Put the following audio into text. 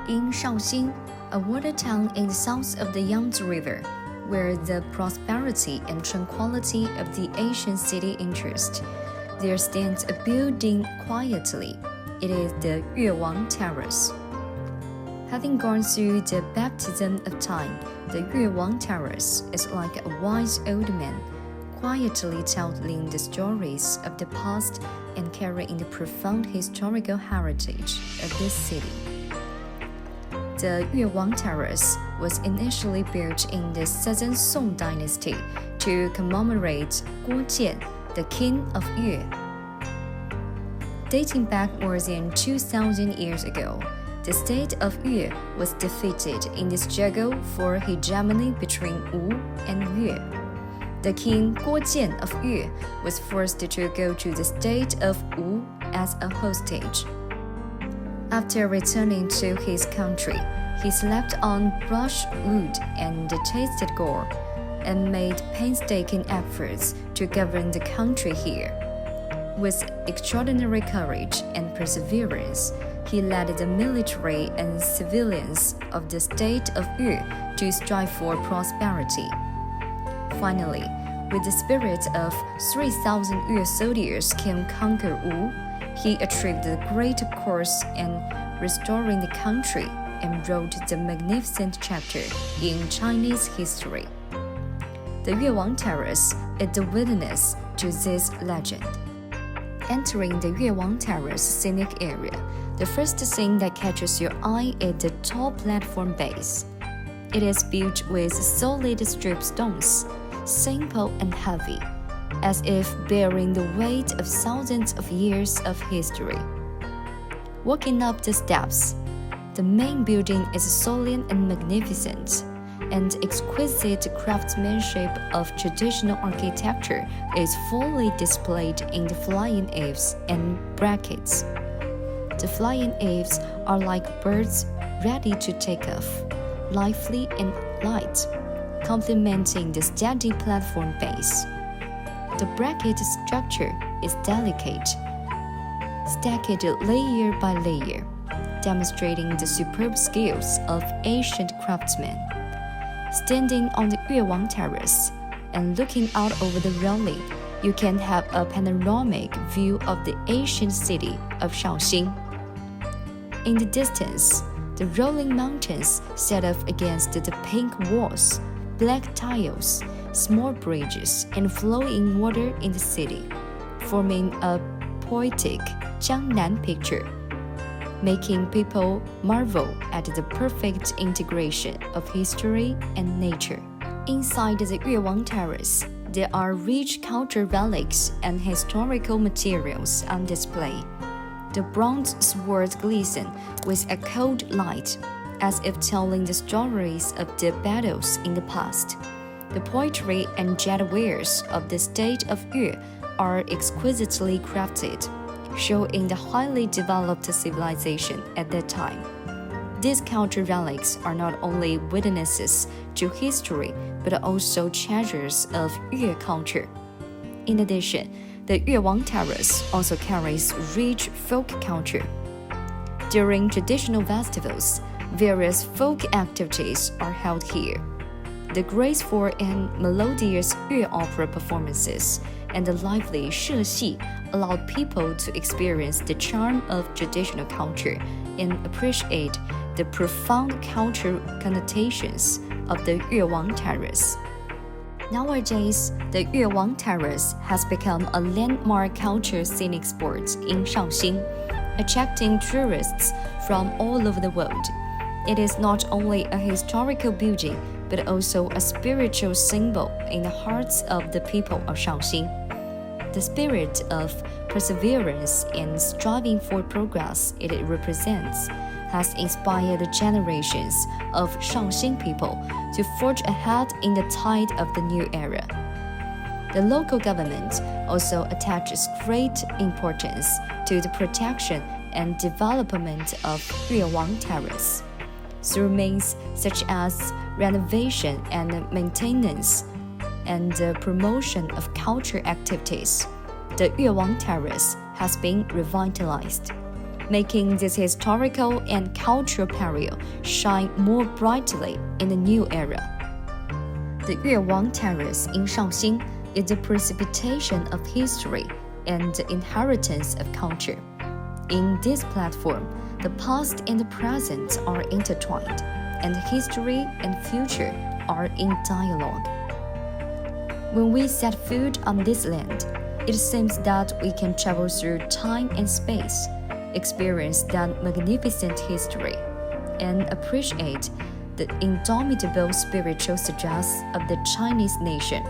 In Shaoxing, a water town in the south of the Yangtze River, where the prosperity and tranquility of the ancient city interest, there stands a building quietly. It is the Yuewang Terrace. Having gone through the baptism of time, the Yuewang Terrace is like a wise old man, quietly telling the stories of the past and carrying the profound historical heritage of this city. The Yuewang Terrace was initially built in the Southern Song dynasty to commemorate Guo Jian, the king of Yue. Dating back more than 2,000 years ago, the state of Yue was defeated in the struggle for hegemony between Wu and Yue. The king Guo Jian of Yue was forced to go to the state of Wu as a hostage. After returning to his country, he slept on brushwood and tasted gore, and made painstaking efforts to govern the country here. With extraordinary courage and perseverance, he led the military and civilians of the state of Yue to strive for prosperity. Finally, with the spirit of 3,000 Yue soldiers came conquer Wu, he achieved the great course in restoring the country and wrote the magnificent chapter in Chinese history. The Yuewang Terrace is the witness to this legend. Entering the Yuewang Terrace scenic area, the first thing that catches your eye is the tall platform base. It is built with solid strip stones, simple and heavy, as if bearing the weight of thousands of years of history. Walking up the steps, the main building is solid and magnificent, and exquisite craftsmanship of traditional architecture is fully displayed in the flying eaves and brackets. The flying eaves are like birds ready to take off, lively and light, complementing the steady platform base. The bracket structure is delicate, stacked layer by layer, demonstrating the superb skills of ancient craftsmen. Standing on the Yuewang Terrace and looking out over the railing, you can have a panoramic view of the ancient city of Shaoxing. In the distance, the rolling mountains set off against the pink walls, black tiles, small bridges, and flowing water in the city, forming a poetic Jiangnan picture, making people marvel at the perfect integration of history and nature. Inside the Yuewang Terrace, there are rich cultural relics and historical materials on display. The bronze swords glisten with a cold light, as if telling the stories of the battles in the past. The poetry and jade-wares of the state of Yue are exquisitely crafted, showing the highly developed civilization at that time. These cultural relics are not only witnesses to history, but also treasures of Yue culture. In addition, the Yuewang Terrace also carries rich folk culture. During traditional festivals, various folk activities are held here. The graceful and melodious Yue opera performances and the lively Shaoxing allowed people to experience the charm of traditional culture and appreciate the profound cultural connotations of the Yuewang Terrace. Nowadays, the Yuewang Terrace has become a landmark cultural scenic spot in Shaoxing, attracting tourists from all over the world. It is not only a historical building, but also a spiritual symbol in the hearts of the people of Shaoxing. The spirit of perseverance and striving for progress it represents has inspired generations of Shaoxing people to forge ahead in the tide of the new era. The local government also attaches great importance to the protection and development of Yuewang Terrace. Through means such as renovation and maintenance, and the promotion of cultural activities, the Yuewang Terrace has been revitalized. making this historical and cultural period shine more brightly in the new era. The Yuewang Terrace in Shaoxing is the precipitation of history and the inheritance of culture. In this platform, the past and the present are intertwined, and history and future are in dialogue. When we set foot on this land, it seems that we can travel through time and space, experience that magnificent history, and appreciate the indomitable spiritual success of the Chinese nation.